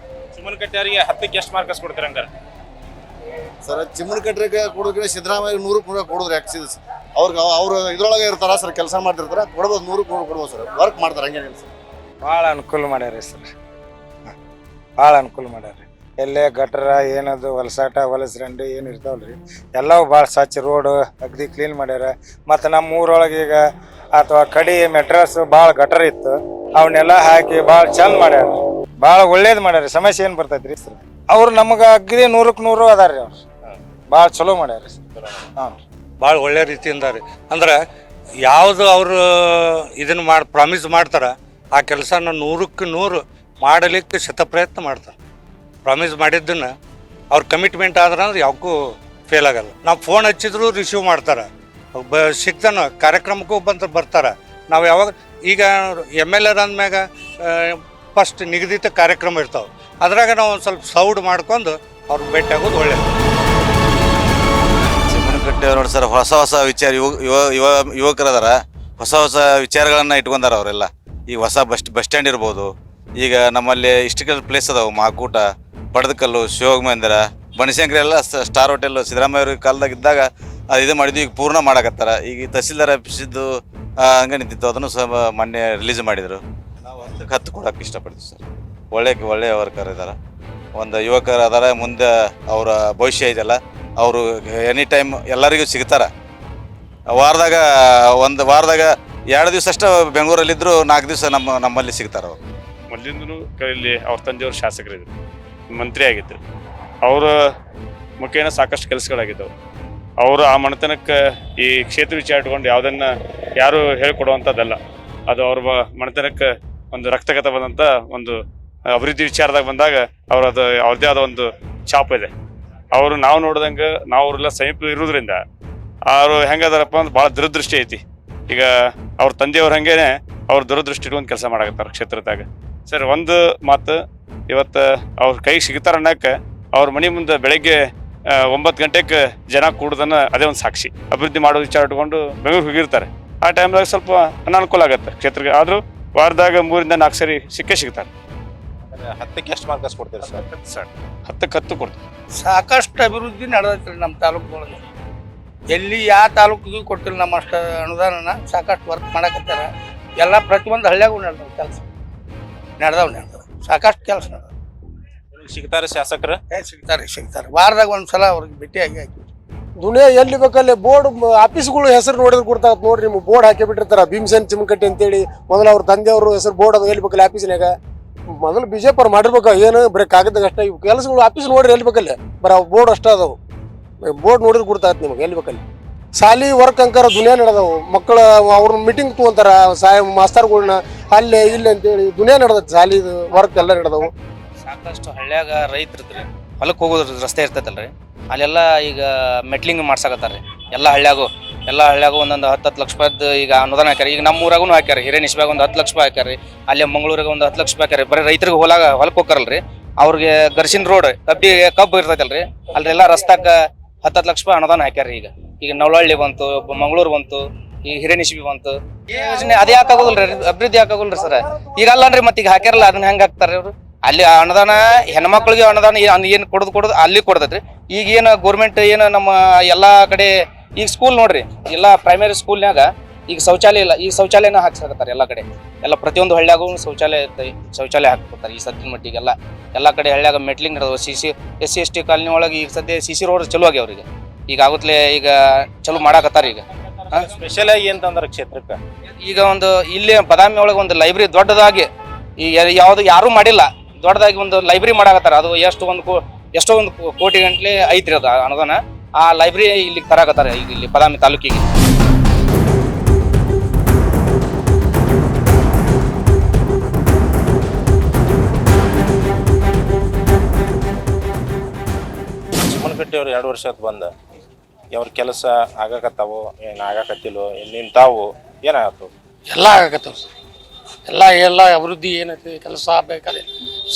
ಚಿಮ್ಮನಕಟ್ಟಿ ಅವರಿಗೆ 10ಕ್ಕೆ ಎಷ್ಟು ಮಾರ್ಕಸ್ ಕೊಡ್ತೀರ ಹಂಗಾರೆ? ಸರ್ ಚಿಮ್ಮನಕಟ್ಟಿಗೆ ಕೊಡೋದ್ರೆ ಸಿದ್ದರಾಮಯ್ಯ 100ಕ್ಕೆ 100 ಕೊಡೋದ್ರೆ ಯಾಕೆ ಅವ್ರು ಇದ್ರೊಳಗೆ ಇರ್ತಾರ ಸರ್, ಕೆಲಸ ಮಾಡ್ತಿರ್ತಾರೆ, ಕೊಡ್ಬೋದು 100ಕ್ಕೆ 100 ಕೊಡ್ಬೋದು ಸರ್. ವರ್ಕ್ ಮಾಡ್ತಾರೆ, ಹಂಗೇನಿಲ್ಲ ಸರ್. ಭಾಳ ಅನುಕೂಲ ಮಾಡ್ಯಾರ ಸರ್, ಭಾಳ ಅನುಕೂಲ ಮಾಡ್ಯಾರ. ಎಲ್ಲೇ ಗಟ್ರ ಏನದು ಹೊಲಸರಂಡಿ ಏನು ಇರ್ತಾವಲ್ರಿ, ಎಲ್ಲವೂ ಭಾಳ ಸ್ವಚ್ಛ, ರೋಡು ಅಗದಿ ಕ್ಲೀನ್ ಮಾಡ್ಯಾರ. ಮತ್ತು ನಮ್ಮ ಊರೊಳಗೆ ಈಗ ಅಥವಾ ಕಡಿ ಮೆಟ್ರಸ್ ಭಾಳ ಗಟರ್ ಇತ್ತು, ಅವನ್ನೆಲ್ಲ ಹಾಕಿ ಭಾಳ ಚಂದ ಮಾಡ್ಯಾರ, ಭಾಳ ಒಳ್ಳೇದು ಮಾಡ್ಯಾರ. ಸಮಸ್ಯೆ ಏನು ಬರ್ತೈತ್ರಿ ಸರ್? ಅವ್ರು ನಮಗೆ ಅಗದಿ 100ಕ್ಕೆ 100 ಅದಾರ ರೀ. ಅವ್ರು ಭಾಳ ಚಲೋ ಮಾಡ್ಯಾರ. ಹಾಂ, ಭಾಳ ಒಳ್ಳೆ ರೀತಿಯಿಂದ ರೀ. ಅಂದ್ರೆ ಯಾವುದು ಅವರು ಇದನ್ನು ಪ್ರಾಮಿಸ್ ಮಾಡ್ತಾರೆ, ಆ ಕೆಲಸನ 100ಕ್ಕೆ 100 ಮಾಡಲಿಕ್ಕೆ ಶತಪ್ರಯತ್ನ ಮಾಡ್ತಾರೆ. ಪ್ರಾಮಿಸ್ ಮಾಡಿದ್ದನ್ನು ಅವ್ರ ಕಮಿಟ್ಮೆಂಟ್ ಆದ್ರೆ ಅಂದ್ರೆ ಯಾವಕ್ಕೂ ಫೇಲ್ ಆಗಲ್ಲ. ನಾವು ಫೋನ್ ಹಚ್ಚಿದ್ರು ರಿಸೀವ್ ಮಾಡ್ತಾರೆ, ಸಿಗ್ತಾನೆ ಕಾರ್ಯಕ್ರಮಕ್ಕೂ ಬರ್ತಾರೆ. ನಾವು ಯಾವಾಗ ಈಗ MLA ಅಂದ್ಮ್ಯಾಗ ಫಸ್ಟ್ ನಿಗದಿತ ಕಾರ್ಯಕ್ರಮ ಇರ್ತಾವೆ, ಅದ್ರಾಗ ನಾವು ಒಂದು ಸ್ವಲ್ಪ ಸೌಡ್ ಮಾಡ್ಕೊಂಡು ಅವ್ರಿಗೆ ಭೇಟಿ ಆಗೋದು ಒಳ್ಳೆಯದು. ಚಿಮ್ಮನಕಟ್ಟಿ ಅವ್ರು ನೋಡಿ ಸರ್, ಹೊಸ ವಿಚಾರ ಯುವಕರದಾರ, ಹೊಸ ವಿಚಾರಗಳನ್ನು ಇಟ್ಕೊಂಡಾರ ಅವರೆಲ್ಲ. ಈಗ ಹೊಸ ಬಸ್ ಸ್ಟ್ಯಾಂಡ್ ಇರ್ಬೋದು, ಈಗ ನಮ್ಮಲ್ಲಿ ಇಸ್ಟಿಕಲ್ ಪ್ಲೇಸ್ ಅದಾವೆ, ಮಾಕೂಟ, ಪಡದಕಲ್ಲು, ಶಿವೋಗ ಮಂದಿರ, ಬನಶಂಕರಿ ಎಲ್ಲ ಸ್ಟಾರ್ ಹೋಟೆಲ್ ಸಿದ್ದರಾಮಯ್ಯ ಅವ್ರ ಕಾಲದಾಗ ಇದ್ದಾಗ ಅದು ಇದು ಮಾಡಿದ್ವಿ. ಈಗ ಪೂರ್ಣ ಮಾಡಕತ್ತಾರ. ಈಗ ತಹಸೀಲ್ದಾರ್ ಆಫೀಸಿದ್ದು ಹಂಗೆ ನಿಂತಿತ್ತು, ಅದನ್ನು ಸಹ ಮೊನ್ನೆ ರಿಲೀಸ್ ಮಾಡಿದರು. ನಾವು 10ಕ್ಕೆ ಕೊಡೋಕೆ ಇಷ್ಟಪಡ್ತೀವಿ ಸರ್. ಒಳ್ಳೆಯ ವರ್ಕರ್ ಇದ್ದಾರೆ, ಒಂದು ಯುವಕರು ಅದಾರ. ಮುಂದೆ ಅವರ ಭವಿಷ್ಯ ಇದೆಲ್ಲ, ಅವರು ಎನಿ ಟೈಮ್ ಎಲ್ಲರಿಗೂ ಸಿಗ್ತಾರೆ. ವಾರದಾಗ 2 ದಿವಸ ಅಷ್ಟೇ ಬೆಂಗಳೂರಲ್ಲಿದ್ದರು, 4 ದಿವಸ ನಮ್ಮಲ್ಲಿ ಸಿಗ್ತಾರೆ ಅವರು. ಮೊದಲಿಂದನೂ ಇಲ್ಲಿ ಅವ್ರ ತಂದೆಯವರು ಶಾಸಕರಿದ್ರು, ಮಂತ್ರಿ ಆಗಿದ್ರು. ಅವರ ಮುಖೇನ ಸಾಕಷ್ಟು ಕೆಲಸಗಳಾಗಿದ್ದವು. ಅವರು ಆ ಮನೆತನಕ್ಕೆ ಈ ಕ್ಷೇತ್ರ ವಿಚಾರ ಇಟ್ಕೊಂಡು ಯಾವುದನ್ನ ಯಾರು ಹೇಳ್ಕೊಡುವಂಥದ್ದಲ್ಲ. ಅದು ಅವ್ರ ಮನೆತನಕ್ಕೆ ಒಂದು ರಕ್ತಗತ ಬಂದಂಥ ಒಂದು ಅಭಿವೃದ್ಧಿ ವಿಚಾರದಾಗ ಬಂದಾಗ ಅದು ಅವ್ರದ್ದೇ ಆದ ಒಂದು ಛಾಪ್ ಇದೆ. ಅವರು ನಾವು ನೋಡ್ದಂಗೆ ನಾವು ಅವರೆಲ್ಲ ಸಮೀಪ ಇರೋದ್ರಿಂದ ಅವರು ಹೆಂಗದಾರಪ್ಪ ಅಂದ್ರೆ ಭಾಳ ದುರದೃಷ್ಟಿ ಐತಿ. ಈಗ ಅವ್ರ ತಂದೆಯವ್ರ ಹಂಗೇನೆ ಅವ್ರ ದುರದೃಷ್ಟಿ ಇಟ್ಕೊಂಡು ಕೆಲಸ ಮಾಡಕತ್ತಾರ ಕ್ಷೇತ್ರದಾಗ. ಸರ್, ಒಂದು ಮಾತು, ಇವತ್ತು ಅವ್ರ ಕೈಗೆ ಸಿಗ್ತಾರ ಅನ್ನಕ್ಕೆ ಅವ್ರ ಮನೆ ಮುಂದೆ ಬೆಳಗ್ಗೆ 9 ಗಂಟೆಗೆ ಜನ ಕೂಡೋದನ್ನ ಅದೇ ಒಂದು ಸಾಕ್ಷಿ. ಅಭಿವೃದ್ಧಿ ಮಾಡೋ ವಿಚಾರ ಇಟ್ಕೊಂಡು ಬೆಂಗಳೂರು ಹೋಗಿರ್ತಾರೆ. ಆ ಟೈಮ್ದಾಗ ಸ್ವಲ್ಪ ಅನಾನುಕೂಲ ಆಗತ್ತೆ ಕ್ಷೇತ್ರಕ್ಕೆ. ಆದರೂ ವಾರದಾಗ 3 ರಿಂದ 4 ಸರಿ ಸಿಗ್ತಾರೆ. 10ಕ್ಕೆ ಎಷ್ಟು ಮಾರ್ಕಸ್ ಕೊಡ್ತೀರಿ ಸರ್? 10ಕ್ಕೆ 10 ಕೊಡ್ತೀವಿ. ಸಾಕಷ್ಟು ಅಭಿವೃದ್ಧಿ ನಡೆದೈತ್ರಿ ನಮ್ಮ ತಾಲೂಕುಗಳಿಗೆ. ಎಲ್ಲಿ ಯಾವ ತಾಲೂಕಿಗೂ ಕೊಟ್ಟಿಲ್ಲ ನಮ್ಮ ಅಷ್ಟು ಅನುದಾನನ. ಸಾಕಷ್ಟು ವರ್ಕ್ ಮಾಡಕತ್ತಾರ. ಎಲ್ಲ ಪ್ರತಿಯೊಂದು ಹಳ್ಳಿಯಾಗೂ ನಡೆದವು ಕೆಲಸ. ನಡೆದವು ಸಾಕಷ್ಟು ಕೆಲಸ ನಡೆದವು. ಸಿಗ್ತಾರೆ ಶಾಸಕರು? ಸಿಗ್ತಾರೆ. ವಾರದಾಗ ಒಂದ್ಸಲ ಅವ್ರಿಗೆ ಭೇಟಿಯಾಗಿ ಹಾಕಿ ದುನಿಯಾ ಎಲ್ಲಿ ಬೇಕಲ್ಲಿ ಬೋರ್ಡ್ ಆಫೀಸ್ಗಳು ಹೆಸರು ನೋಡಿದ್ರೆ ಗೊತ್ತಾಗತ್ತೆ ನೋಡ್ರಿ. ನಿಮ್ಗೆ ಬೋರ್ಡ್ ಹಾಕಿ ಬಿಟ್ಟಿರ್ತಾರ ಭೀಮಸೇನ್ ಚಿಮ್ಮಕಟ್ಟಿ ಅಂತೇಳಿ. ಮೊದಲು ಅವ್ರ ತಂದೆಯವರು ಹೆಸರು ಬೋರ್ಡ್ ಅದು ಎಲ್ಲಿ ಬೇಕಲ್ಲಿ ಆಫೀಸ್ನಾಗ. ಮೊದಲು ಬಿಜೆಪಿ ಅವ್ರು ಮಾಡಿರ್ಬೇಕು. ಏನು ಬರೀ ಕಾಗದಾಗ ಅಷ್ಟ ಇವು ಕೆಲಸಗಳು ಆಫೀಸ್ ನೋಡ್ರಿ ಎಲ್ಲಿ ಬೇಕಲ್ಲಿ ಬರೀ ಬೋರ್ಡ್ ಅಷ್ಟ ಅದಾವು. ಬೋರ್ಡ್ ನೋಡಿದ್ರೆ ಗೊತ್ತಾಗತ್ತೆ ನಿಮ್ಗೆ ಎಲ್ಲಿ ಬೇಕಲ್ಲಿ. ಸಾಲಿ ವರ್ಕ್ ಅಂಕಾರ ದುನಿಯಾ ನಡೆದವು. ಮಕ್ಕಳು ಅವ್ರನ್ನ ಮೀಟಿಂಗ್ ತೊಗೊಂತಾರ ಮಾಸ್ತರ್ಗಳ್ನ ಅಲ್ಲೇ ಇಲ್ಲಿ ಅಂತೇಳಿ ದುನಿಯಾ ನಡೆದೈತಿ. ಸಾಲಿದು ವರ್ಕ್ ಎಲ್ಲ ನಡೆದವು. ಸಾಕಷ್ಟು ಹಳ್ಳ್ಯಾಗ ರೈತರಿದ್ರಿ ಹೊಲಕ್ಕೆ ಹೋಗೋದ್ರ ರಸ್ತೆ ಇರ್ತೈತಲ್ರಿ, ಅಲ್ಲೆಲ್ಲ ಈಗ ಮೆಟ್ಲಿಂಗ್ ಮಾಡ್ಸಕತ್ತಾರ್ರಿ. ಎಲ್ಲ ಹಳ್ಳ್ಯಾಗೂ ಒಂದೊಂದು 10 ಲಕ್ಷ ರೂಪಾಯ್ದು ಈಗ ಅನುದಾನ ಹಾಕ್ಯಾರ. ಈಗ ನಮ್ಮ ಊರಾಗೂ ಹಾಕ್ಯಾರ. ಹಿರೇನಿಶ್ಬ್ಯಾಗ ಒಂದು 10 ಲಕ್ಷ ರೂಪಾಯಿ ಹಾಕ್ಯಾರ. ಅಲ್ಲೇ ಮಂಗಳೂರಿಗೆ ಒಂದು 10 ಲಕ್ಷ ರೂಪಾಯಿ ಹಾಕ್ಯಾರ. ಬರೀ ರೈತರಿಗೆ ಹೊಲಕ್ಕೆ ಹೋಗ್ತಾರಲ್ರಿ, ಅವ್ರಿಗೆ ಗರ್ಸಿನ ರೋಡ್ ಕಬ್ಬು ಇರ್ತೈತಲ್ರಿ, ಅಲ್ಲೆಲ್ಲ ರಸ್ತಾಕ 10 ಲಕ್ಷ ರೂಪಾಯಿ ಅನುದಾನ ಹಾಕ್ಯಾರ. ಈಗ ನವಲಹಳ್ಳಿ ಬಂತು, ಮಂಗಳೂರು ಬಂತು, ಈಗ ಹಿರೇನಿಶ್ಬಿ ಬಂತು. ಯೋಜನೆ ಅದೇ ಯಾಕಾಗೋದಿಲ್ರಿ, ಅಭಿವೃದ್ಧಿ ಯಾಕಾಗೋಲ್ರಿ ಸರ್. ಈಗ ಅಲ್ಲನ್ರಿ ಮತ್ತೆ ಈಗ ಹಾಕ್ಯಾರಲ್ಲ, ಅದನ್ನ ಹೆಂಗ್ ಹಾಕ್ತಾರ ಅವ್ರು? ಅಲ್ಲಿ ಅನುದಾನ ಹೆಣ್ಮಕ್ಳಿಗೆ ಅನುದಾನ ಏನು ಕೊಡೋದು ಅಲ್ಲಿ ಕೊಡ್ತೈತ್ರಿ. ಈಗ ಏನು ಗೋರ್ಮೆಂಟ್ ಏನು ನಮ್ಮ ಎಲ್ಲಾ ಕಡೆ ಈಗ ಸ್ಕೂಲ್ ನೋಡ್ರಿ, ಎಲ್ಲ ಪ್ರೈಮರಿ ಸ್ಕೂಲ್ನಾಗ ಈಗ ಶೌಚಾಲಯ ಇಲ್ಲ. ಈಗ ಶೌಚಾಲಯನ ಹಾಕ್ಸಕತ್ತಾರೆ ಎಲ್ಲ ಕಡೆ. ಎಲ್ಲ ಪ್ರತಿಯೊಂದು ಹಳ್ಳ್ಯಾಗೂ ಶೌಚಾಲಯ ಇರ್ತೈತಿ. ಶೌಚಾಲಯ ಹಾಕ್ಕೊಡ್ತಾರೆ ಈ ಸದ್ಯದ ಮಟ್ಟಿಗೆಲ್ಲ. ಎಲ್ಲ ಕಡೆ ಹಳ್ಳ್ಯಾಗ ಮೆಟ್ಲಿಂಗ್ ನಡೆದವು. SC ST ಕಾಲನಿ ಒಳಗೆ ಈಗ ಸದ್ಯ CC ರೋಡ್ ಚಲೋ ಆಗ್ಯಾವ ಅವ್ರಿಗೆ. ಈಗ ಆಗುತ್ತಲೇ ಈಗ ಚಲೋ ಮಾಡಾಕತ್ತಾರ. ಈಗ ಸ್ಪೆಷಲ್ ಆಗಿ ಅಂತಂದ್ರೆ ಕ್ಷೇತ್ರಕ್ಕೆ ಈಗ ಒಂದು ಇಲ್ಲಿ ಬದಾಮಿ ಒಳಗೆ ಒಂದು ಲೈಬ್ರರಿ ದೊಡ್ಡದಾಗಿ ಈ ಯಾರು ಮಾಡಿಲ್ಲ, ದೊಡ್ಡದಾಗಿ ಒಂದು ಲೈಬ್ರರಿ ಮಾಡಾಕತ್ತಾರ. ಅದು ಎಷ್ಟೋ ಒಂದು ಕೋಟಿ ಗಂಟ್ಲೆ ಐತ್ರಿ ಅದು ಅನುದಾನ. ಆ ಲೈಬ್ರರಿ ಇಲ್ಲಿ ತರಾಕತ್ತಾರ ಈಗ ಇಲ್ಲಿ ಬದಾಮಿ ತಾಲೂಕಿಗೆ. ಚಿಮ್ಮನಕಟ್ಟಿ ಅವ್ರು 2 ವರ್ಷ ಬಂದ ಅವ್ರ ಕೆಲಸ ಆಗಾಕತ್ತಾವು ಏನು ಆಗಾಕತ್ತಿಲ್ಲೋ ನಿಂತಾವು ಏನಾಗತ್ತು? ಎಲ್ಲ ಆಗಕತ್ತವ. ಎಲ್ಲ ಅಭಿವೃದ್ಧಿ ಏನೈತಿ ಕೆಲಸ ಬೇಕಾದ್ರೆ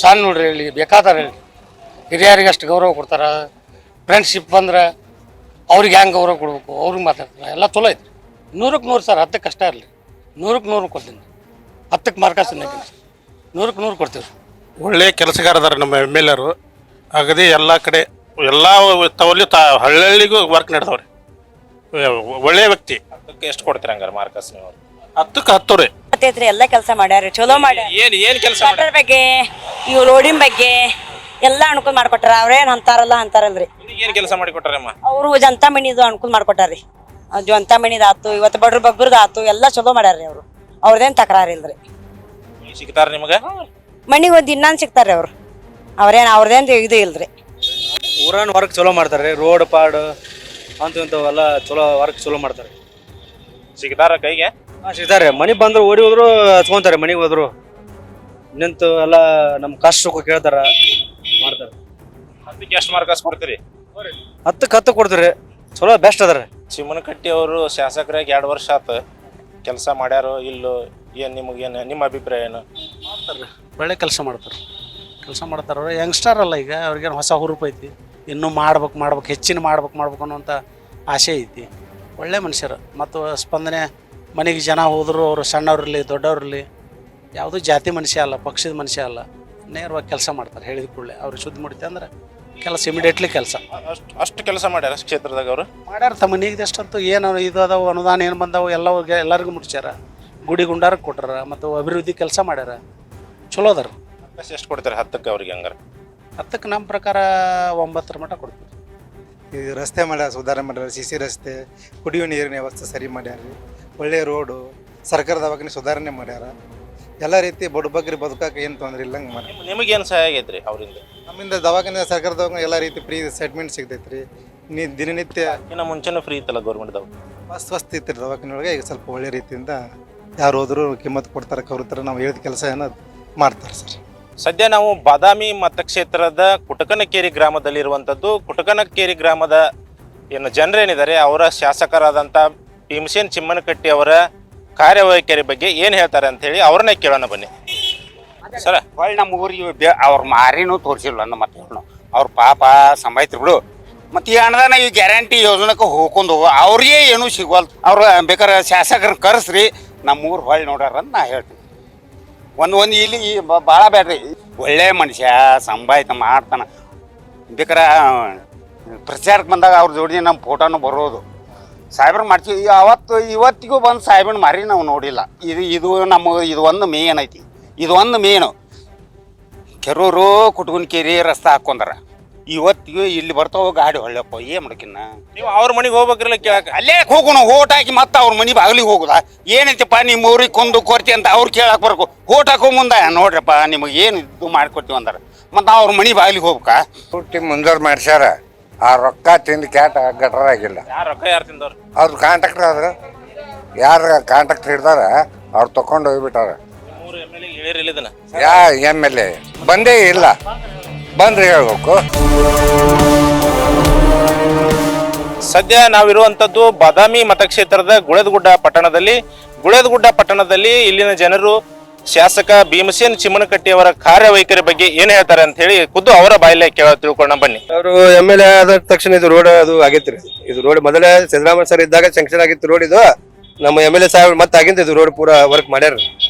ಸಣ್ಣ ನೋಡ್ರಿ ಹೇಳಿ ಬೇಕಾದಾರ ಹೇಳಿ. ಹಿರಿಯರಿಗೆ ಅಷ್ಟು ಗೌರವ ಕೊಡ್ತಾರ. ಫ್ರೆಂಡ್ಶಿಪ್ ಬಂದ್ರೆ ಅವ್ರಿಗೆ ಹೆಂಗೆ ಗೌರವ ಕೊಡ್ಬೇಕು ಅವ್ರಿಗೆ ಮಾತಾಡ್ತಾರೆ. ಎಲ್ಲ ಚಲೋ ಐತಿ. 100ಕ್ಕೆ 100 ಸರ್. 10ಕ್ಕೆ ಅಷ್ಟೇ ಇರಲಿ. 100ಕ್ಕೆ 100 ಕೊಡ್ತೀನಿ. 10ಕ್ಕೆ ಮಾರ್ಕಸ್ 100ಕ್ಕೆ 100 ಕೊಡ್ತೀವಿ. ಒಳ್ಳೆ ಕೆಲಸಗಾರದಾರ ನಮ್ಮ MLA ಅವರು. ಅಗದಿ ಎಲ್ಲ ಕಡೆ ಎಲ್ಲ ತವಲಿ ಹಳ್ಳಿಗೂ ವರ್ಕ್ ನಡೆದವ್ರಿ. ಒಳ್ಳೆ ವ್ಯಕ್ತಿ. 10ಕ್ಕೆ ಎಷ್ಟು ಕೊಡ್ತೀರ ಹಂಗಾರೆ ಮಾರ್ಕಸ್ ನೀವು? 10ಕ್ಕೆ 10 ರೀ. ಎಲ್ಲ ಕೆಲಸ ಮಾಡ್ಯಾರ, ಚಲೋ ಮಾಡ್ಯಾರ. ಏನ್ ಕೆಲಸ ಬಗ್ಗೆ ಇವ್ ರೋಡಿನ ಬಗ್ಗೆ ಎಲ್ಲ ಅನುಕೂಲ ಮಾಡ್ಕೊಟ್ಟಾರ. ಅವ್ರೇನ್ ಅಂತಾರಲ್ರಿ, ಏನ್ ಕೆಲಸ ಮಾಡಿ ಕೊಟ್ಟಾರಮ್ಮ? ಅವರು ಜನತಾ ಮಣಿದು ಅನುಕೂಲ ಮಾಡ್ಕೊಟ್ಟಾರ್ರಿ. ಜನತಾ ಮಣಿದ ಆತು, ಇವತ್ತು ಬಡ್ರ ಬಗ್ಗರದ ಆತು, ಎಲ್ಲ ಚಲೋ ಮಾಡ್ಯಾರ್ರಿ. ಅವ್ರದೇನ್ ತಕರಾರ ಇಲ್ರಿ. ಸಿಗ್ತಾರ ನಿಮ್ಗ ಮನಿಗೆ ಒಂದ್ ಇನ್ನೊಂದ್ ಸಿಗ್ತಾರ್ರಿ ಅವ್ರು. ಅವ್ರದೇನ್ ಇದು ಇಲ್ರಿ. ಊರನ್ ವರ್ಕ್ ಚಲೋ ಮಾಡ್ತಾರ್ರಿ. ರೋಡ್ ಪಾಡ್ ಅಂತವೆಲ್ಲ ಚಲೋ ವರ್ಕ್ ಚಲೋ ಮಾಡ್ತಾರೆ. ಸಿಗ್ತಾರ ಕೈಗೆ? ಸಿಗ್ತಾರೆ. ಮನೆಗೆ ಬಂದ್ರು ಓಡಿ ಹೋದ್ರು ಹಚ್ಕೊಂತಾರೆ. ಮನೆಗೆ ಹೋದ್ರು ನಿಂತು ಎಲ್ಲ ನಮ್ಮ ಕಷ್ಟ ಸುಖ ಕೇಳ್ತಾರ, ಮಾಡ್ತಾರೆ. 10ಕ್ಕೆ ಎಷ್ಟು ಮಾರ್ಕಸ್ ಕೊಡ್ತೀರಿ? 10ಕ್ಕೆ 10 ಕೊಡ್ತೀರಿ. ಚಲೋ ಬೆಸ್ಟ್ ಅದಾರ. ಚಿಮ್ಮನಕಟ್ಟಿ ಅವರು ಶಾಸಕರಾಗಿ 2 ವರ್ಷ ಆತು. ಕೆಲಸ ಮಾಡ್ಯಾರೋ ಇಲ್ಲೋ ಏನು ನಿಮಗೇನು ನಿಮ್ಮ ಅಭಿಪ್ರಾಯ ಏನು? ಮಾಡ್ತಾರೆ, ಒಳ್ಳೆ ಕೆಲಸ ಮಾಡ್ತಾರೆ. ಅವ್ರು ಯಂಗ್ಸ್ಟರ್ ಅಲ್ಲ, ಈಗ ಅವ್ರಿಗೇನು ಹೊಸ ಹುರುಪು ಐತಿ. ಇನ್ನೂ ಮಾಡ್ಬೇಕು ಹೆಚ್ಚಿನ ಮಾಡ್ಬೇಕು ಅನ್ನೋಂಥ ಆಸೆ ಐತಿ. ಒಳ್ಳೆ ಮನುಷ್ಯರು. ಮತ್ತು ಸ್ಪಂದನೆ ಮನೆಗೆ ಜನ ಹೋದ್ರು ಅವರು ಸಣ್ಣವ್ರಿರಲಿ ದೊಡ್ಡವ್ರಿರಲಿ ಯಾವುದೂ ಜಾತಿ ಮನುಷ್ಯ ಅಲ್ಲ, ಪಕ್ಷದ ಮನುಷ್ಯ ಅಲ್ಲ. ನೇರವಾಗಿ ಕೆಲಸ ಮಾಡ್ತಾರೆ. ಹೇಳಿದ ಕೂಡಲೇ ಅವ್ರು ಶುದ್ಧ ಮುಡಿತೆ ಅಂದ್ರೆ ಕೆಲಸ ಇಮಿಡಿಯೇಟ್ಲಿ ಕೆಲಸ. ಅಷ್ಟು ಕೆಲಸ ಮಾಡ್ಯಾರ ಕ್ಷೇತ್ರದಾಗ ಅವರು? ಮಾಡ್ಯಾರ. ತಮ್ಮ ನೀಗದಷ್ಟಂತೂ ಏನು ಇದು ಅದಾವು ಅನುದಾನ ಏನು ಬಂದಾವು ಎಲ್ಲರಿಗೂ ಮುಟ್ಸ್ಯಾರ. ಗುಡಿ ಗುಂಡಾರಕ್ಕೆ ಕೊಟ್ಟಾರ ಮತ್ತು ಅಭಿವೃದ್ಧಿ ಕೆಲಸ ಮಾಡ್ಯಾರ. ಚಲೋ ಅದಾರ. ಎಷ್ಟು ಕೊಡ್ತಾರೆ 10ಕ್ಕೆ ಅವ್ರಿಗೆ ಹಂಗಾರೆ? 10ಕ್ಕೆ ನಮ್ಮ ಪ್ರಕಾರ 9 ಮಟ್ಟ ಕೊಡ್ತೀವಿ. ಈಗ ರಸ್ತೆ ಮಾಡ್ಯಾರ, ಸುಧಾರಣೆ ಮಾಡ್ಯಾರ. CC ರಸ್ತೆ, ಕುಡಿಯುವ ನೀರಿನ ವ್ಯವಸ್ಥೆ ಸರಿ ಮಾಡ್ಯಾರ. ಒಳ್ಳೆ ರೋಡು, ಸರ್ಕಾರ ದವಾಖಾನೆ ಸುಧಾರಣೆ ಮಾಡ್ಯಾರ. ಎಲ್ಲ ರೀತಿ ಬಡಬಗ್ರಿ ಬದುಕಕ್ಕೆ ಏನು ತೊಂದರೆ ಇಲ್ಲಂಗೆ ಮಾಡ್ಯಾರ. ನಿಮಗೇನು ಸಹಾಯ ಆಗೈತ್ರಿ ಅವರಿಂದ? ನಮ್ಮಿಂದ ದವಾಖಾನೆ, ಸರ್ಕಾರ ದವಾಖಾನೆ ಎಲ್ಲ ರೀತಿ ಫ್ರೀ ಸೆಟ್ಮೆಂಟ್ ಸಿಗ್ತೈತೆ ರೀ. ದಿನನಿತ್ಯ ಇನ್ನು ಮುಂಚೆನೂ ಫ್ರೀ ಇತ್ತಲ್ಲ ಗೌರ್ಮೆಂಟ್ದವು. ಸ್ವಸ್ಥ ಇತ್ತು ದವಾಖಾನೆಯೊಳಗೆ. ಈಗ ಸ್ವಲ್ಪ ಒಳ್ಳೆ ರೀತಿಯಿಂದ ಯಾರು ಹೋದ್ರು ಕಿಮ್ಮತ್ತು ಕೊಡ್ತಾರೆ, ಕೌರುತ್ತಾರೆ, ನಾವು ಹೇಳಿದ ಕೆಲಸ ಏನೋ ಮಾಡ್ತಾರೆ ಸರ್. ಸದ್ಯ ನಾವು ಬಾದಾಮಿ ಮತಕ್ಷೇತ್ರದ ಕುಟಕನಕೇರಿ ಗ್ರಾಮದಲ್ಲಿರುವಂಥದ್ದು. ಕುಟಕನಕೇರಿ ಗ್ರಾಮದ ಏನು ಜನರೇನಿದ್ದಾರೆ ಅವರ ಶಾಸಕರಾದಂಥ ಭೀಮಸೇನ್ ಚಿಮ್ಮನಕಟ್ಟಿ ಅವರ ಕಾರ್ಯವೈಖರಿ ಬಗ್ಗೆ ಏನು ಹೇಳ್ತಾರೆ ಅಂತ ಹೇಳಿ ಅವ್ರನ್ನೇ ಕೇಳೋಣ ಬನ್ನಿ ಸರ. ಹೊಳ್ಳಿ ನಮ್ಮ ಊರಿಗೆ ಅವ್ರ ಮಾರಿನೂ ತೋರಿಸಿಲ್ಲ ನಮ್ಮ ಮತ್ತೆ ಅವ್ರ ಪಾಪ ಸಂಭಾಯ್ತಿರು ಬಿಡು. ಮತ್ತು ಈ ಅನುದಾನ ಈ ಗ್ಯಾರಂಟಿ ಯೋಜನೆಗೆ ಹೋಗ್ಕೊಂಡು ಅವ್ರಿಗೆ ಏನೂ ಸಿಗೋಲ್. ಅವ್ರು ಬೇಕಾದ್ರೆ ಶಾಸಕರನ್ನ ಕರೆಸ್ರಿ ನಮ್ಮೂರು ಹೊಳ್ಳಿ ನೋಡ್ಯಾರ ಅಂತ ನಾ ಹೇಳ್ತೀನಿ. ಒಂದು ಇಲ್ಲಿ ಭಾಳ ಬೇಡ್ರಿ, ಒಳ್ಳೆ ಮನುಷ್ಯ ಸಂಭಾಯ್ತ ಮಾಡ್ತಾನೆ. ಬೇಕಾರೆ ಪ್ರಚಾರಕ್ಕೆ ಬಂದಾಗ ಅವ್ರ ಜೋಡಿ ನಮ್ಮ ಫೋಟೋನು ಬರೋದು. ಸಾಹೇಬ್ರು ಮಾಡ್ತೀವಿ ಇವತ್ತಿಗೂ ಬಂದು ಸಾಹೇಬ್ರನ್ನ ಮಾರಿ ನಾವು ನೋಡಿಲ್ಲ. ಇದು ಇದು ಒಂದು ಮೇನ್ ಐತಿ. ಇದು ಒಂದು ಮೇನು. ಕೆರೂರು ಕುಟುಕನಕೇರಿ ರಸ್ತೆ ಹಾಕೊಂಡಾರ. ಇವತ್ತಿಗೂ ಇಲ್ಲಿ ಬರ್ತಾವ ಗಾಡಿ ಹೊಳ್ಳಪ್ಪ ಏನು ಮಾಡಕಿನ್ನ. ನೀವು ಅವ್ರ ಮನೆಗೆ ಹೋಗ್ಬೇಕ್ರಲ್ಲ ಕೇಳಕ್ಕೆ. ಅಲ್ಲೇ ಹೋಗೋಣ, ಓಟ್ ಹಾಕಿ ಮತ್ತೆ ಅವ್ರ ಮನೆ ಬಾಗಿಲಿಗೆ ಹೋಗುದಾ? ಏನೈತಪ್ಪ ನಿಮ್ಮ ಊರಿಗೆ ಕೊಂದು ಕೊಡ್ತಿ ಅಂತ ಅವ್ರು ಕೇಳಕ್ಕೆ ಬರ್ಬೇಕು. ಓಟ್ ಹಾಕೋ ಮುಂದೆ ನೋಡ್ರಪ್ಪ ನಿಮಗೆ ಏನು ಇದು ಮಾಡಿಕೊಡ್ತೀವಿ ಅಂದಾರ. ಮತ್ತು ನಾವು ಅವ್ರ ಮನೆ ಬಾಗಿಲಿಗೆ ಹೋಗ್ಬೇಕಾ? ಹುಟ್ಟಿ ಮುಂದೋರು ಮಾಡ್ಸ್ಯಾರ. ಆ ರೊಕ್ಕ ತಿಂದು ಕ್ಯಾಟ ಗಟ್ರಾಗಿಲ್ಲ. ಯಾರು ರೊಕ್ಕ ಯಾರು ತಿಂದವ್ರು? ಅವ್ರು ಕಾಂಟ್ರಾಕ್ಟರ್ ಆದ್ರೆ ಯಾರು ಕಾಂಟ್ರಾಕ್ಟರ್ ಹಿಡ್ದಾರ ಅವ್ರು ತಗೊಂಡು ಹೋಗ್ಬಿಟ್ಟಾರ. ಯಾ MLA ಬಂದೇ ಇಲ್ಲ, ಬಂದ್ರೆ ಹೇಳ್ಬೇಕು. ಸದ್ಯ ನಾವಿರುವಂಥದ್ದು ಬಾದಾಮಿ ಮತಕ್ಷೇತ್ರದ ಗುಳೇದಗುಡ್ಡ ಪಟ್ಟಣದಲ್ಲಿ ಇಲ್ಲಿನ ಜನರು ಶಾಸಕ ಭೀಮಸೇನ್ ಚಿಮ್ಮನಕಟ್ಟಿ ಅವರ ಕಾರ್ಯವೈಖರಿ ಬಗ್ಗೆ ಏನ್ ಹೇಳ್ತಾರೆ ಅಂತ ಹೇಳಿ ಖುದ್ದು ಅವರ ಬಾಯಲ್ಲೇ ತಿಳ್ಕೊಳ್ಳೋಣ ಬನ್ನಿ. ಅವರು MLA ಆದ ತಕ್ಷಣ ಇದು ರೋಡ್ ಅದು ಆಗೈತ್ರಿ. ಇದು ರೋಡ್ ಮೊದಲೇ ಸಿದ್ದರಾಮಯ್ಯ ಸರ್ ಇದ್ದಾಗ ಸ್ಯಾಂಕ್ಷನ್ ಆಗಿತ್ತು ರೋಡ್. ಇದು ನಮ್ಮ MLA ಸಾಹೇಬ್ ಮತ್ತೆ ಆಗಿಂದ ಇದು ರೋಡ್ ಪೂರಾ ವರ್ಕ್ ಮಾಡ್ಯಾರ.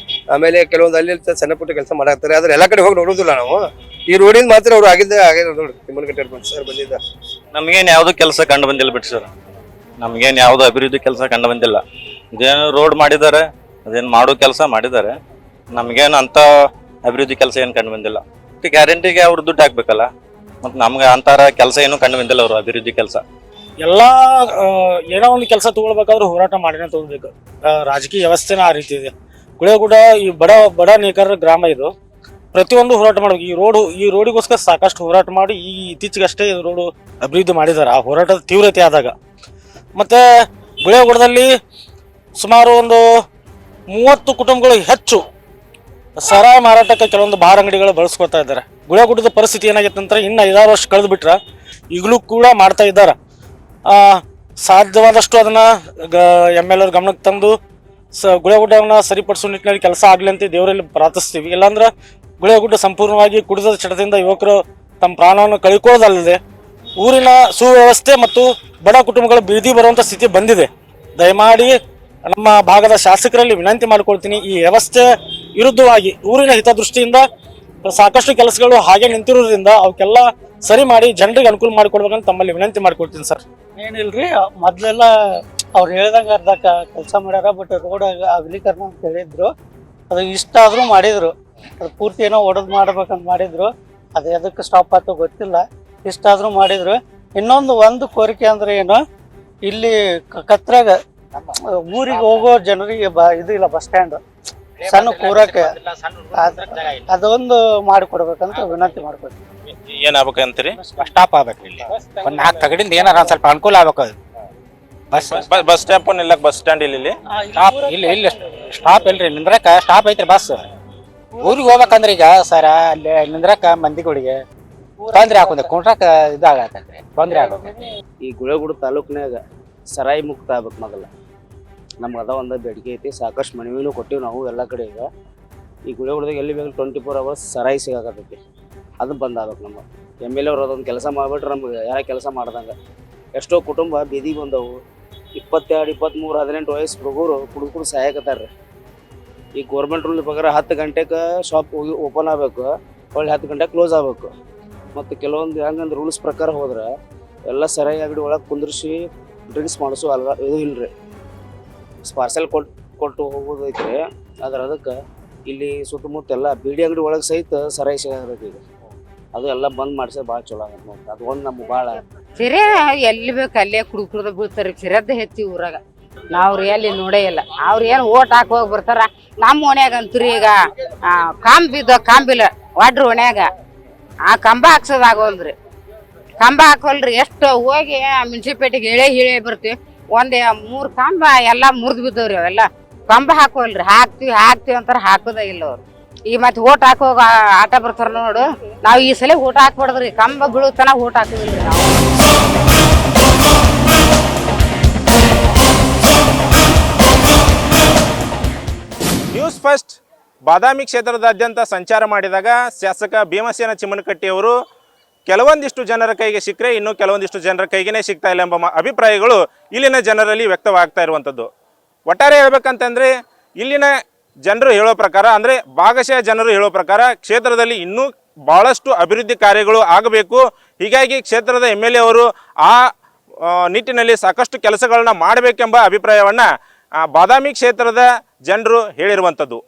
ಆಮೇಲೆ ಕೆಲವೊಂದು ಅಲ್ಲಿ ಸಣ್ಣ ಪುಟ್ಟ ಕೆಲಸ ಮಾಡಾಕ್ತಾರೆ. ಆದ್ರೆ ಎಲ್ಲಾ ಕಡೆ ಹೋಗಿ ನೋಡುದಿಲ್ಲ ನಾವು. ಈ ರೋಡಿಂದ ಮಾತ್ರ ಅವ್ರು ಆಗಿದ್ದ ನೋಡಿ ಚಿಮ್ಮನಕಟ್ಟಿ ಸರ್ ಬಂದಿದ್ದ. ನಮ್ಗೇನ್ ಯಾವ್ದು ಕೆಲಸ ಕಂಡು ಬಂದಿಲ್ಲ ಬಿಟ್ಟು ಸರ್. ನಮ್ಗೇನ್ ಯಾವ್ದು ಅಭಿವೃದ್ಧಿ ಕೆಲಸ ಕಂಡು ಬಂದಿಲ್ಲ. ಇದೇನು ರೋಡ್ ಮಾಡಿದ್ದಾರೆ, ಅದೇನು ಮಾಡೋ ಕೆಲಸ ಮಾಡಿದ್ದಾರೆ. ನಮ್ಗೇನು ಅಂತ ಅಭಿವೃದ್ಧಿ ಕೆಲಸ ಏನು ಕಂಡು ಬಂದಿಲ್ಲ. ಗ್ಯಾರಂಟಿಗೆ ಅವ್ರು ದುಡ್ಡು ಹಾಕ್ಬೇಕಲ್ಲ. ಮತ್ತು ನಮ್ಗೆ ಅಂತಾರ ಕೆಲಸ ಏನು ಕಂಡು ಬಂದಿಲ್ಲ ಅವರು ಅಭಿವೃದ್ಧಿ ಕೆಲಸ. ಎಲ್ಲ ಏನೋ ಒಂದು ಕೆಲಸ ತಗೊಳ್ಬೇಕಾದ್ರೂ ಹೋರಾಟ ಮಾಡಿನೇ ತಗೋಬೇಕು. ರಾಜಕೀಯ ವ್ಯವಸ್ಥೆನ ಆ ರೀತಿ ಇದೆ. ಗುಳೇಗುಡ್ಡ ಈ ಬಡ ನೇಕಾರರ ಗ್ರಾಮ ಇದು. ಪ್ರತಿಯೊಂದು ಹೋರಾಟ ಮಾಡ್ಬೇಕು. ಈ ರೋಡಿಗೋಸ್ಕರ ಸಾಕಷ್ಟು ಹೋರಾಟ ಮಾಡಿ ಈ ಇತ್ತೀಚೆಗಷ್ಟೇ ರೋಡ್ ಅಭಿವೃದ್ಧಿ ಮಾಡಿದ್ದಾರೆ. ಆ ಹೋರಾಟದ ತೀವ್ರತೆ ಆದಾಗ ಮತ್ತೆ ಗುಳೇಗುಡ್ಡದಲ್ಲಿ ಸುಮಾರು ಒಂದು 30 ಕುಟುಂಬಗಳು ಹೆಚ್ಚು ಸರಾಯಿ ಮಾರಾಟಕ್ಕೆ ಕೆಲವೊಂದು ಬಾರ್ ಅಂಗಡಿಗಳು ಬಳಸ್ಕೊಳ್ತಾ ಇದ್ದಾರೆ. ಗುಳೇಗುಡ್ಡದ ಪರಿಸ್ಥಿತಿ ಏನಾಗಿತ್ತು ಅಂತ ಇನ್ನು 5-6 ವರ್ಷ ಕಳೆದು ಬಿಟ್ರೆ ಈಗಲೂ ಕೂಡ ಮಾಡ್ತಾ ಇದ್ದಾರೆ. ಸಾಧ್ಯವಾದಷ್ಟು ಅದನ್ನ MLA ಗಮನಕ್ಕೆ ತಂದು ಗುಳೇಗುಡ್ಡವನ್ನ ಸರಿಪಡಿಸುವ ನಿಟ್ಟಿನಲ್ಲಿ ಕೆಲಸ ಆಗಲಿ ಅಂತ ದೇವರಲ್ಲಿ ಪ್ರಾರ್ಥಿಸ್ತೀವಿ. ಇಲ್ಲಾಂದ್ರೆ ಗುಳೇಗುಡ್ಡ ಸಂಪೂರ್ಣವಾಗಿ ಕುಡಿದ ಚಟದಿಂದ ಯುವಕರು ತಮ್ಮ ಪ್ರಾಣವನ್ನು ಕಳ್ಕೊಳ್ಳೋದಲ್ಲದೆ ಊರಿನ ಸುವ್ಯವಸ್ಥೆ ಮತ್ತು ಬಡ ಕುಟುಂಬಗಳ ಬೀದಿ ಬರುವಂಥ ಸ್ಥಿತಿ ಬಂದಿದೆ. ದಯಮಾಡಿ ನಮ್ಮ ಭಾಗದ ಶಾಸಕರಲ್ಲಿ ವಿನಂತಿ ಮಾಡಿಕೊಳ್ತೀನಿ, ಈ ವ್ಯವಸ್ಥೆ ವಿರುದ್ಧವಾಗಿ ಊರಿನ ಹಿತದೃಷ್ಟಿಯಿಂದ ಸಾಕಷ್ಟು ಕೆಲಸಗಳು ಹಾಗೆ ನಿಂತಿರೋದ್ರಿಂದ ಅವಕ್ಕೆಲ್ಲ ಸರಿ ಮಾಡಿ ಜನರಿಗೆ ಅನುಕೂಲ ಮಾಡಿಕೊಡ್ಬೇಕಂತ ತಮ್ಮಲ್ಲಿ ವಿನಂತಿ ಮಾಡ್ಕೊಳ್ತೀನಿ ಸರ್. ಏನಿಲ್ರಿ, ಮೊದಲೆಲ್ಲ ಅವ್ರು ಹೇಳ್ದಂಗೆ ಅರ್ಧ ಕೆಲಸ ಮಾಡ್ಯಾರ. ಬಟ್ ರೋಡ್ ಅಗಲೀಕರಣ ಅಂತ ಹೇಳಿದ್ರು. ಅದು ಇಷ್ಟ ಆದರೂ ಮಾಡಿದ್ರು. ಅದು ಪೂರ್ತಿ ಏನೋ ಒಡೆದು ಮಾಡ್ಬೇಕಂತ ಮಾಡಿದ್ರು. ಅದು ಎದಕ್ಕೆ ಸ್ಟಾಪ್ ಆಯ್ತು ಗೊತ್ತಿಲ್ಲ. ಇಷ್ಟಾದರೂ ಮಾಡಿದ್ರು. ಒಂದು ಕೋರಿಕೆ ಅಂದ್ರೆ ಏನು, ಇಲ್ಲಿ ಕತ್ರಾಗ ಊರಿಗೆ ಹೋಗೋ ಜನರಿಗೆ ಇದು ಇಲ್ಲ, ಬಸ್ ಸ್ಟ್ಯಾಂಡ್ ಸಣ್ಣ ಕೂರಕ್ಕೆ ಅದೊಂದು ಮಾಡಿಕೊಡ್ಬೇಕಂತ ವಿನಂತಿ ಮಾಡ್ಕೊಡ್ತೀವಿ. ಏನಾಗ್ಬೇಕಂತೀರಿ? ಬಸ್ ಸ್ಟಾಪ್ ಆಗ್ಬೇಕ್ರಿ. ಇಲ್ಲಿ ಒಂದು 4 ತಗಡಿಂದ ಏನಾರ ಒಂದ್ ಸ್ವಲ್ಪ ಅನುಕೂಲ ಆಗ್ಬೇಕು. ಅದು ಬಸ್ ಸ್ಟಾಪ್ ನಿಲ್ಲಕ್ ಬಸ್ ಸ್ಟ್ಯಾಂಡ್ ಇಲ್ಲಿ ಇಲ್ಲಿ ಸ್ಟಾಪ್ ಇಲ್ರಿ, ನಿಂದ್ರಕ ಸ್ಟಾಪ್ ಐತ್ರಿ. ಬಸ್ ಊರಿಗೆ ಹೋಗ್ಬೇಕಂದ್ರೆ ಈಗ ಸರ ಅಲ್ಲಿ ನಿಂದ್ರಕ ಮಂದಿಗಳಿಗೆ ತೊಂದ್ರೆ ಹಾಕೋದು, ಕುಂಡ್ರಕ ಇದಾಗತ್ತೈತ್ರಿ, ತೊಂದ್ರೆ ಆಗೋದು. ಈ ಗುಳೇಗುಡ್ಡ ತಾಲೂಕಿನಾಗ ಸರಾಯಿ ಮುಕ್ತ ಆಗ್ಬೇಕು ಮೊದಲ. ನಮ್ಗೆ ಅದ ಒಂದು ಬೇಡಿಕೆ ಐತಿ. ಸಾಕಷ್ಟು ಮನವಿನೂ ಕೊಟ್ಟಿವಿ ನಾವು ಎಲ್ಲ ಕಡೆ. ಈಗ ಈ ಗುಳೇಗುಡ್ದಾಗ ಎಲ್ಲಿ ಬೇಕು 24 hours ಸರಾಯಿ ಸಿಗಾಕತ್ತೈತಿ. ಅದು ಬಂದ್ ಆಗ್ಬೇಕು. ನಮ್ಮ MLA ಅವ್ರು ಅದೊಂದು ಕೆಲಸ ಮಾಡ್ಬಿಟ್ರೆ ನಮ್ಗೆ ಯಾರ ಕೆಲಸ ಮಾಡ್ದಂಗೆ. ಎಷ್ಟೋ ಕುಟುಂಬ ಬೀದಿ ಬಂದವು. 22, 23, 18 ವಯಸ್ಸು ಹುಡುಗರು ಕುಡುಕರು ಸಾಯಕತ್ತಾರ್ರಿ. ಈ ಗೌರ್ಮೆಂಟ್ ರೂಲ್ ಪ್ರಕಾರ 10 ಗಂಟೆಗೆ ಶಾಪ್ ಹೋಗಿ ಓಪನ್ ಆಗಬೇಕು, ಒಳ್ಳೆ 10 ಗಂಟೆಗೆ ಕ್ಲೋಸ್ ಆಗಬೇಕು. ಮತ್ತು ಕೆಲವೊಂದು ಹೆಂಗಂದ್ರೆ ರೂಲ್ಸ್ ಪ್ರಕಾರ ಹೋದ್ರೆ ಎಲ್ಲ ಸರಾಯಿ ಅಂಗಡಿ ಒಳಗೆ ಕುಂದ್ರಿಸಿ ಡ್ರಿಂಕ್ಸ್ ಮಾಡಿಸೋ ಇದು ಇಲ್ರಿ. ಪಾರ್ಸೆಲ್ ಕೊಟ್ಟು ಹೋಗೋದು ಐತ್ರಿ. ಅದಕ್ಕೆ ಇಲ್ಲಿ ಸುತ್ತಮುತ್ತ ಎಲ್ಲ ಬೀಡಿ ಅಂಗಡಿ ಒಳಗೆ ಸಹಿತ ಸರಾಯಿ ಸಿಗತೈತಿ. ಈಗ ಅದು ಎಲ್ಲ ಬಂದ್ ಮಾಡಿಸಿದ್ರೆ ಭಾಳ ಚಲೋ ಆಗತ್ತೆ ನೋಡಿ. ಅದು ಒಂದು ನಮ್ಗೆ ಭಾಳ ಫಿರೇ ಎಲ್ಲಿ ಬೇಕು ಅಲ್ಲೇ ಕುಡುಕುರ್ದ ಬೀಳ್ತಾರೆ. ಫಿರದ್ದ ಹೆಚ್ಚಿ ಊರಾಗ ನಾವ್ರು ಎಲ್ಲಿ ನೋಡೇ ಇಲ್ಲ. ಅವ್ರು ಏನು ಓಟ್ ಹಾಕಿ ಹೋಗಿ ಬರ್ತಾರ. ನಮ್ಮ ಓಣ್ಯಾಗ ಅಂತೂ ಈಗ ಕಾಂಬಿಲ್ಲ ಒಡ್ರ ಓಣ್ಯಾಗ ಆ ಕಂಬ ಹಾಕ್ಸೋದಾಗೋಲ್ರಿ. ಕಂಬ ಹಾಕೋಲ್ರಿ ಎಷ್ಟು ಹೋಗಿ ಮುನ್ಸಿಪೇಟಿಗೆ ಹೇಳೇ ಬರ್ತೀವಿ ಒಂದ್ 3 ಕಂಬ ಎಲ್ಲಾ ಮುರಿದ್ ಬಿದ್ದವ್ರಿ ಅವೆಲ್ಲ ಕಂಬ ಹಾಕೋಲ್ರಿ ಹಾಕ್ತಿವಿ ಅಂತಾರ ಹಾಕೋದ ಇಲ್ಲ ಅವ್ರು ಈ ಮತ್ತೆ ಓಟ್ ಹಾಕೋಗ ಆಟ ಬರ್ತಾರ ನೋಡು ನಾವ್ ಈ ಸಲ ಓಟ್ ಹಾಕ್ಬಾರ್ದ್ರಿ ಕಂಬ ಬೀಳುತ್ತನ ಓಟ್ ಹಾಕೋದಿಲ್ರಿ ನಾವು ನ್ಯೂಸ್ ಫಸ್ಟ್ ಬಾದಾಮಿ ಕ್ಷೇತ್ರದಾದ್ಯಂತ ಸಂಚಾರ ಮಾಡಿದಾಗ ಶಾಸಕ ಭೀಮಸೇನ ಚಿಮ್ಮನಕಟ್ಟಿ ಅವರು ಕೆಲವೊಂದಿಷ್ಟು ಜನರ ಕೈಗೆ ಸಿಕ್ಕರೆ ಇನ್ನು ಕೆಲವೊಂದಿಷ್ಟು ಜನರ ಕೈಗೆ ಸಿಗ್ತಾ ಇಲ್ಲ ಎಂಬ ಅಭಿಪ್ರಾಯಗಳು ಇಲ್ಲಿನ ಜನರಲ್ಲಿ ವ್ಯಕ್ತವಾಗ್ತಾ ಇರುವಂಥದ್ದು. ಒಟ್ಟಾರೆ ಹೇಳ್ಬೇಕಂತಂದ್ರೆ ಇಲ್ಲಿನ ಜನರು ಹೇಳೋ ಪ್ರಕಾರ ಅಂದರೆ ಭಾಗಶಃ ಜನರು ಹೇಳೋ ಪ್ರಕಾರ ಕ್ಷೇತ್ರದಲ್ಲಿ ಇನ್ನೂ ಭಾಳಷ್ಟು ಅಭಿವೃದ್ಧಿ ಕಾರ್ಯಗಳು ಆಗಬೇಕು. ಹೀಗಾಗಿ ಕ್ಷೇತ್ರದ MLA ಅವರು ಆ ನಿಟ್ಟಿನಲ್ಲಿ ಸಾಕಷ್ಟು ಕೆಲಸಗಳನ್ನ ಮಾಡಬೇಕೆಂಬ ಅಭಿಪ್ರಾಯವನ್ನು ಬಾದಾಮಿ ಕ್ಷೇತ್ರದ ಜನರು ಹೇಳಿರುವಂಥದ್ದು.